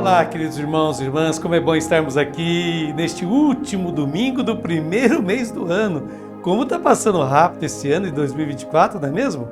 Olá, queridos irmãos e irmãs, como é bom estarmos aqui neste último domingo do primeiro mês do ano. Como está passando rápido esse ano de 2024, não é mesmo?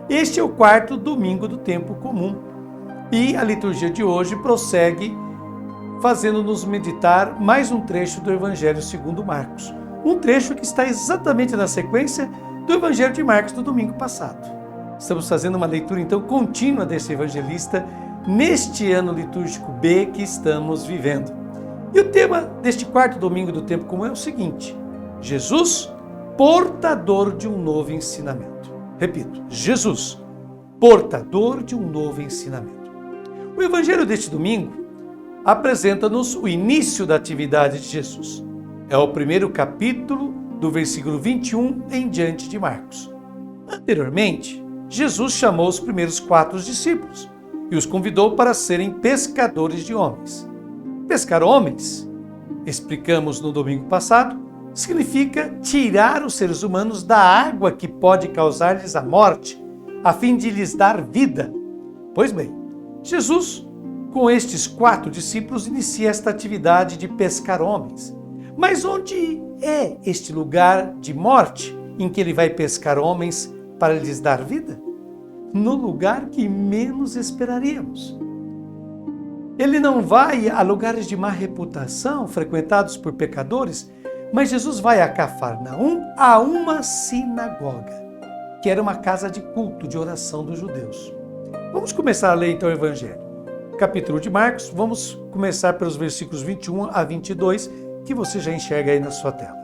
Este é o quarto domingo do tempo comum e a liturgia de hoje prossegue fazendo-nos meditar mais um trecho do Evangelho segundo Marcos. Um trecho que está exatamente na sequência do Evangelho de Marcos do domingo passado. Estamos fazendo uma leitura então contínua desse evangelista neste ano litúrgico B que estamos vivendo. E o tema deste quarto domingo do tempo comum é o seguinte: Jesus, portador de um novo ensinamento. Repito, Jesus, portador de um novo ensinamento. O evangelho deste domingo apresenta-nos o início da atividade de Jesus. É o primeiro capítulo do versículo 21 em diante de Marcos. Anteriormente, Jesus chamou os primeiros 4 discípulos e os convidou para serem pescadores de homens. Pescar homens, explicamos no domingo passado, significa tirar os seres humanos da água que pode causar-lhes a morte, a fim de lhes dar vida. Pois bem, Jesus, com estes 4 discípulos, inicia esta atividade de pescar homens. Mas onde é este lugar de morte em que ele vai pescar homens para lhes dar vida? No lugar que menos esperaríamos. Ele não vai a lugares de má reputação, frequentados por pecadores, mas Jesus vai a Cafarnaum, a uma sinagoga, que era uma casa de culto, de oração dos judeus. Vamos começar a ler então o Evangelho. Capítulo de Marcos, vamos começar pelos versículos 21 a 22, que você já enxerga aí na sua tela.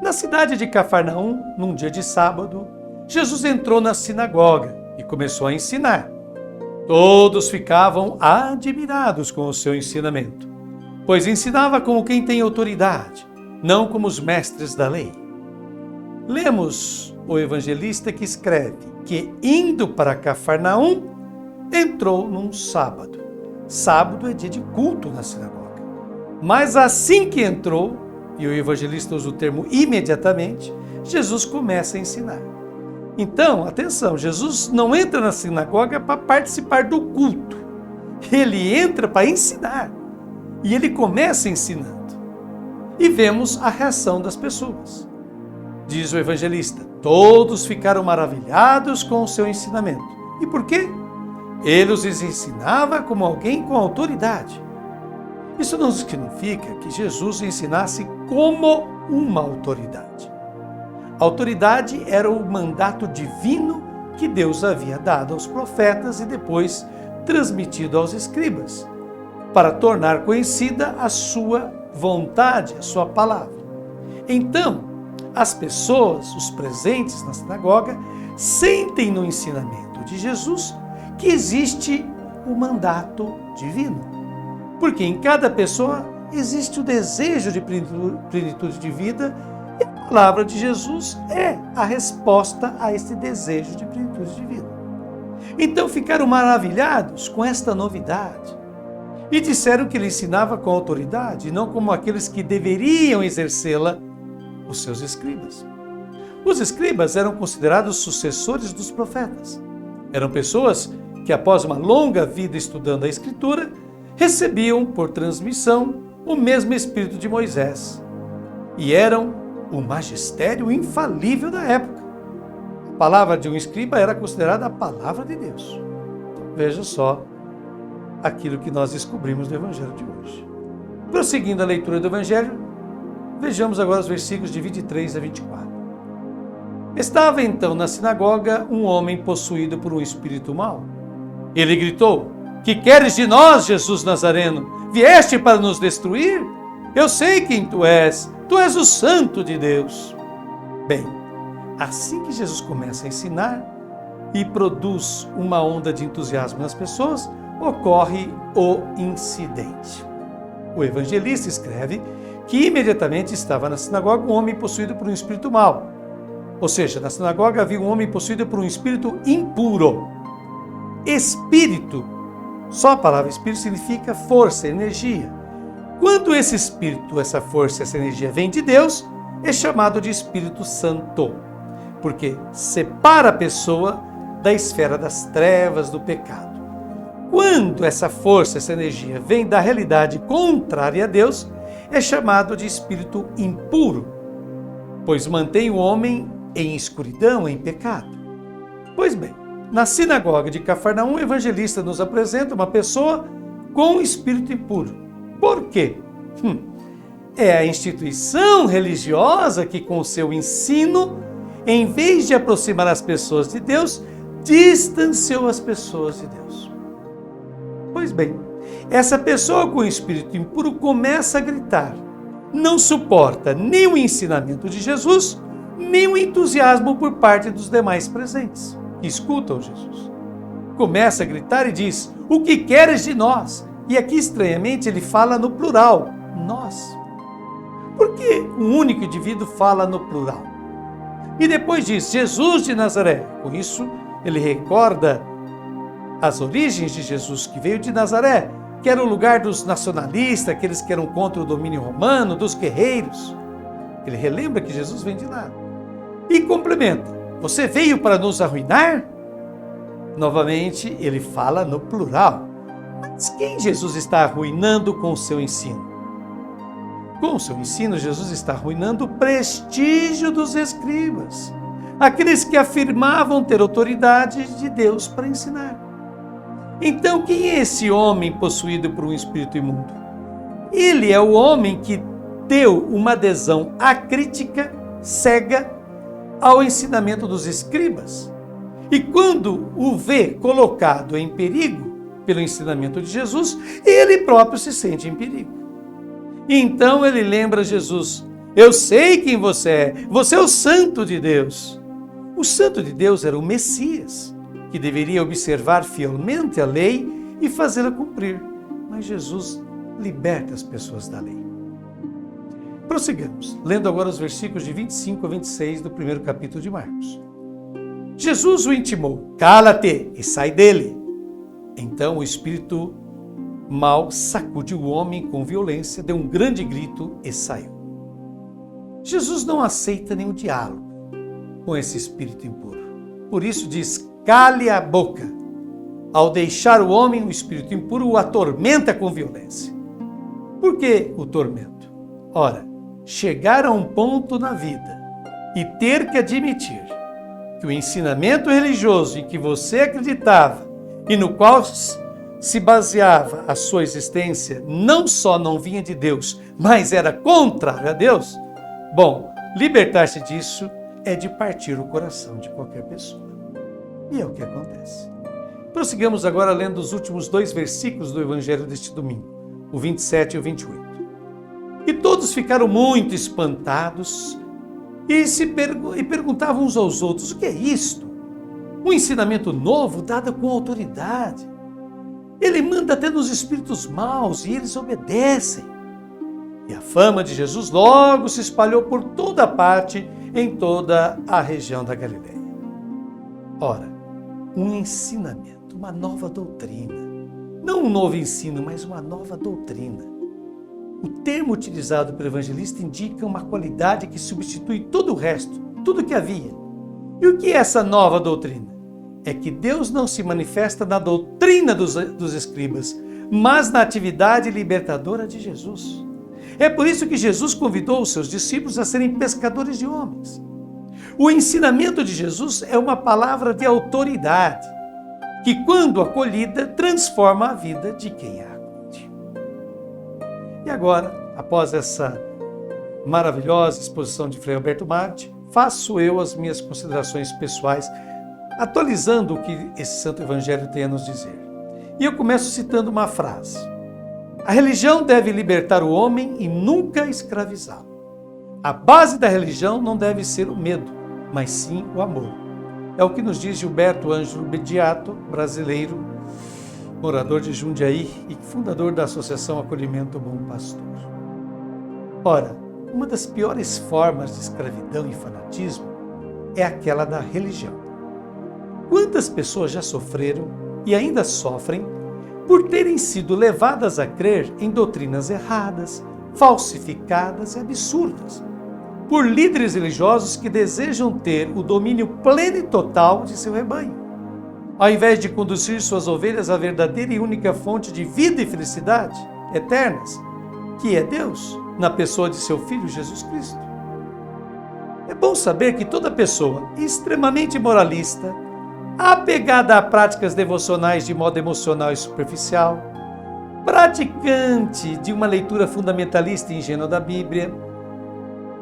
Na cidade de Cafarnaum, num dia de sábado, Jesus entrou na sinagoga e começou a ensinar. Todos ficavam admirados com o seu ensinamento, pois ensinava como quem tem autoridade, não como os mestres da lei. Lemos o evangelista que escreve que, indo para Cafarnaum, entrou num sábado. Sábado é dia de culto na sinagoga. Mas assim que entrou, e o evangelista usa o termo imediatamente, Jesus começa a ensinar. Então, atenção, Jesus não entra na sinagoga para participar do culto. Ele entra para ensinar. E ele começa ensinando. E vemos a reação das pessoas. Diz o evangelista: todos ficaram maravilhados com o seu ensinamento. E por quê? Ele os ensinava como alguém com autoridade. Isso não significa que Jesus ensinasse como uma autoridade. A autoridade era o mandato divino que Deus havia dado aos profetas e depois transmitido aos escribas, para tornar conhecida a sua vontade, a sua palavra. Então, as pessoas, os presentes na sinagoga, sentem no ensinamento de Jesus que existe o mandato divino. Porque em cada pessoa existe o desejo de plenitude de vida e a palavra de Jesus é a resposta a esse desejo de plenitude de vida. Então ficaram maravilhados com esta novidade e disseram que ele ensinava com autoridade, não como aqueles que deveriam exercê-la, os seus escribas. Os escribas eram considerados sucessores dos profetas. Eram pessoas que, após uma longa vida estudando a Escritura, recebiam por transmissão o mesmo espírito de Moisés e eram o magistério infalível da época. A palavra de um escriba era considerada a palavra de Deus. Então, veja só aquilo que nós descobrimos no Evangelho de hoje. Prosseguindo a leitura do Evangelho, vejamos agora os versículos de 23 a 24. Estava então na sinagoga um homem possuído por um espírito mau. Ele gritou: que queres de nós, Jesus Nazareno? Vieste para nos destruir? Eu sei quem tu és o Santo de Deus. Bem, assim que Jesus começa a ensinar e produz uma onda de entusiasmo nas pessoas, ocorre o incidente. O evangelista escreve que imediatamente estava na sinagoga um homem possuído por um espírito mau. Ou seja, na sinagoga havia um homem possuído por um espírito impuro. Espírito, só a palavra espírito significa força, energia. Quando esse espírito, essa força, essa energia vem de Deus, é chamado de Espírito Santo, porque separa a pessoa da esfera das trevas, do pecado. Quando essa força, essa energia vem da realidade contrária a Deus, é chamado de espírito impuro, pois mantém o homem em escuridão, em pecado. Pois bem, na sinagoga de Cafarnaum, o evangelista nos apresenta uma pessoa com espírito impuro. Por quê? É a instituição religiosa que, com o seu ensino, em vez de aproximar as pessoas de Deus, distanciou as pessoas de Deus. Pois bem, essa pessoa com espírito impuro começa a gritar. Não suporta nem o ensinamento de Jesus, nem o entusiasmo por parte dos demais presentes, que escutam Jesus. Começa a gritar e diz: "O que queres de nós?" E aqui, estranhamente, ele fala no plural, nós. Por que um único indivíduo fala no plural? E depois diz, Jesus de Nazaré. Com isso, ele recorda as origens de Jesus, que veio de Nazaré, que era o lugar dos nacionalistas, aqueles que eram contra o domínio romano, dos guerreiros. Ele relembra que Jesus vem de lá. E complementa, você veio para nos arruinar? Novamente, ele fala no plural. Mas quem Jesus está arruinando com o seu ensino? Com o seu ensino, Jesus está arruinando o prestígio dos escribas, aqueles que afirmavam ter autoridade de Deus para ensinar. Então, quem é esse homem possuído por um espírito imundo? Ele é o homem que deu uma adesão acrítica, cega, ao ensinamento dos escribas. E quando o vê colocado em perigo pelo ensinamento de Jesus, ele próprio se sente em perigo. Então ele lembra Jesus: eu sei quem você é o Santo de Deus. O Santo de Deus era o Messias, que deveria observar fielmente a lei e fazê-la cumprir. Mas Jesus liberta as pessoas da lei. Prossigamos, lendo agora os versículos de 25 a 26 do primeiro capítulo de Marcos. Jesus o intimou: cala-te e sai dele. Então o espírito mau sacudiu o homem com violência, deu um grande grito e saiu. Jesus não aceita nenhum diálogo com esse espírito impuro. Por isso diz: cale a boca. Ao deixar o homem, o espírito impuro o atormenta com violência. Por que o tormento? Ora, chegar a um ponto na vida e ter que admitir que o ensinamento religioso em que você acreditava e no qual se baseava a sua existência não só não vinha de Deus, mas era contrário a Deus, bom, libertar-se disso é de partir o coração de qualquer pessoa. E é o que acontece. Prossigamos agora lendo os últimos 2 versículos do Evangelho deste domingo, o 27 e o 28. E todos ficaram muito espantados e perguntavam uns aos outros: o que é isto? Um ensinamento novo dado com autoridade. Ele manda até nos espíritos maus e eles obedecem. E a fama de Jesus logo se espalhou por toda parte, em toda a região da Galileia. Ora, um ensinamento, uma nova doutrina. Não um novo ensino, mas uma nova doutrina. O termo utilizado pelo evangelista indica uma qualidade que substitui todo o resto, tudo que havia. E o que é essa nova doutrina? É que Deus não se manifesta na doutrina dos escribas, mas na atividade libertadora de Jesus. É por isso que Jesus convidou os seus discípulos a serem pescadores de homens. O ensinamento de Jesus é uma palavra de autoridade, que, quando acolhida, transforma a vida de quem a acude. E agora, após essa maravilhosa exposição de Frei Alberto Maggi, faço eu as minhas considerações pessoais, atualizando o que esse Santo Evangelho tem a nos dizer. E eu começo citando uma frase: a religião deve libertar o homem e nunca escravizá-lo. A base da religião não deve ser o medo, mas sim o amor. É o que nos diz Gilberto Ângelo Bediato, brasileiro, morador de Jundiaí e fundador da Associação Acolhimento Bom Pastor. Ora, uma das piores formas de escravidão e fanatismo é aquela da religião. Quantas pessoas já sofreram e ainda sofrem por terem sido levadas a crer em doutrinas erradas, falsificadas e absurdas, por líderes religiosos que desejam ter o domínio pleno e total de seu rebanho. ao invés de conduzir suas ovelhas à verdadeira e única fonte de vida e felicidade eternas, que é Deus, na pessoa de seu Filho Jesus Cristo. É bom saber que toda pessoa extremamente moralista, apegada a práticas devocionais de modo emocional e superficial, praticante de uma leitura fundamentalista e ingênua da Bíblia,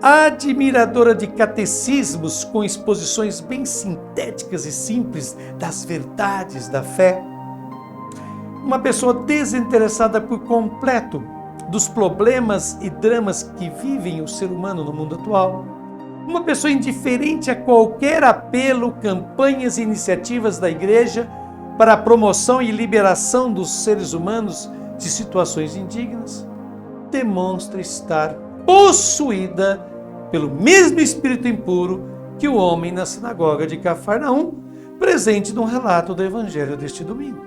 admiradora de catecismos com exposições bem sintéticas e simples das verdades da fé, uma pessoa desinteressada por completo dos problemas e dramas que vivem o ser humano no mundo atual, uma pessoa indiferente a qualquer apelo, campanhas e iniciativas da Igreja para a promoção e liberação dos seres humanos de situações indignas, demonstra estar possuída pelo mesmo espírito impuro que o homem na sinagoga de Cafarnaum, presente no relato do Evangelho deste domingo.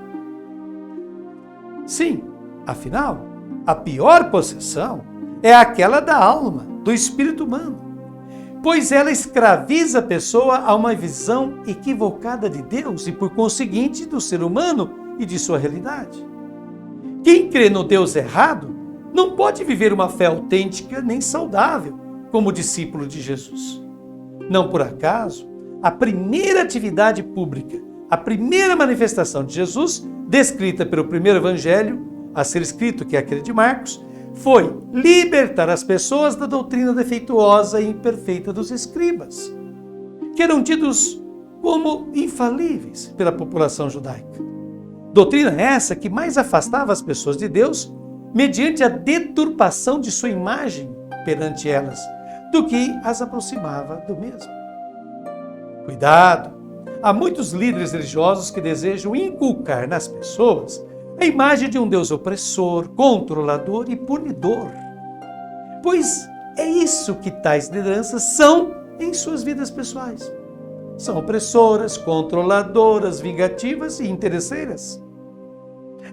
Sim, afinal, a pior possessão é aquela da alma, do espírito humano, pois ela escraviza a pessoa a uma visão equivocada de Deus e, por conseguinte, do ser humano e de sua realidade. Quem crê no Deus errado não pode viver uma fé autêntica nem saudável como discípulo de Jesus. Não por acaso, a primeira atividade pública, a primeira manifestação de Jesus, descrita pelo primeiro evangelho a ser escrito, que é aquele de Marcos, foi libertar as pessoas da doutrina defeituosa e imperfeita dos escribas, que eram tidos como infalíveis pela população judaica. Doutrina essa que mais afastava as pessoas de Deus mediante a deturpação de sua imagem perante elas, do que as aproximava do mesmo. Cuidado! Há muitos líderes religiosos que desejam inculcar nas pessoas a imagem de um Deus opressor, controlador e punidor. Pois é isso que tais lideranças são em suas vidas pessoais. São opressoras, controladoras, vingativas e interesseiras.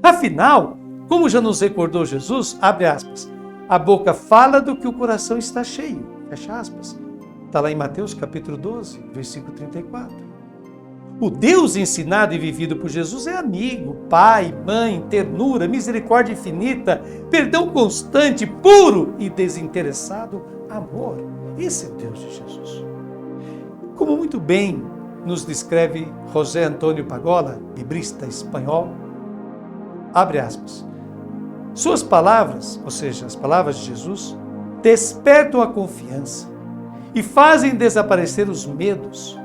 Afinal, como já nos recordou Jesus, abre aspas, a boca fala do que o coração está cheio, fecha aspas. Está lá em Mateus capítulo 12, versículo 34. O Deus ensinado e vivido por Jesus é amigo, pai, mãe, ternura, misericórdia infinita, perdão constante, puro e desinteressado amor. Esse é o Deus de Jesus. Como muito bem nos descreve José Antônio Pagola, biblista espanhol, abre aspas, suas palavras, ou seja, as palavras de Jesus, despertam a confiança e fazem desaparecer os medos.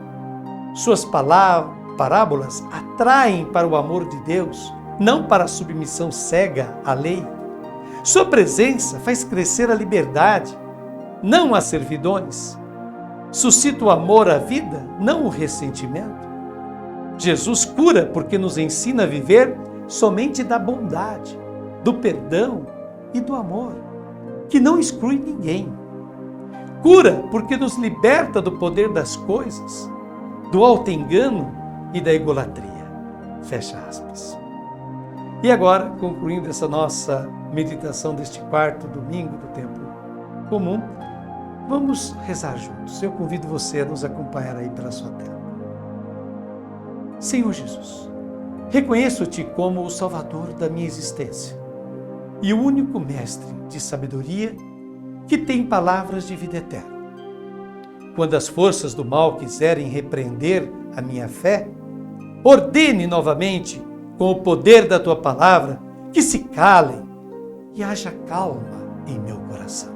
Suas parábolas atraem para o amor de Deus, não para a submissão cega à lei. Sua presença faz crescer a liberdade, não as servidões. Suscita o amor à vida, não o ressentimento. Jesus cura porque nos ensina a viver somente da bondade, do perdão e do amor, que não exclui ninguém. Cura porque nos liberta do poder das coisas, do auto-engano e da egolatria. Fecha aspas. E agora, concluindo essa nossa meditação deste quarto domingo do tempo comum, vamos rezar juntos. Eu convido você a nos acompanhar aí pela sua tela. Senhor Jesus, reconheço-te como o Salvador da minha existência e o único mestre de sabedoria que tem palavras de vida eterna. Quando as forças do mal quiserem repreender a minha fé, ordene novamente, com o poder da tua palavra, que se calem e haja calma em meu coração.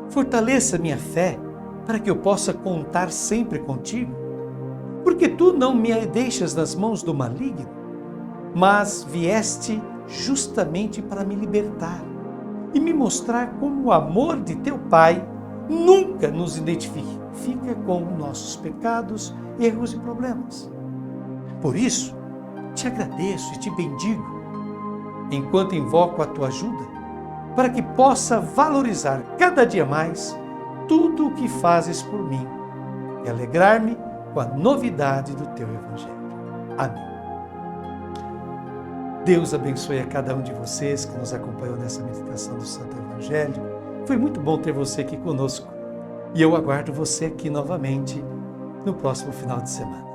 Fortaleça minha fé para que eu possa contar sempre contigo, porque tu não me deixas nas mãos do maligno, mas vieste justamente para me libertar e me mostrar como o amor de teu Pai nunca nos identifica com nossos pecados, erros e problemas. Por isso, te agradeço e te bendigo, enquanto invoco a tua ajuda, para que possa valorizar cada dia mais tudo o que fazes por mim e alegrar-me com a novidade do teu Evangelho. Amém. Deus abençoe a cada um de vocês que nos acompanhou nessa meditação do Santo Evangelho. Foi muito bom ter você aqui conosco e eu aguardo você aqui novamente no próximo final de semana.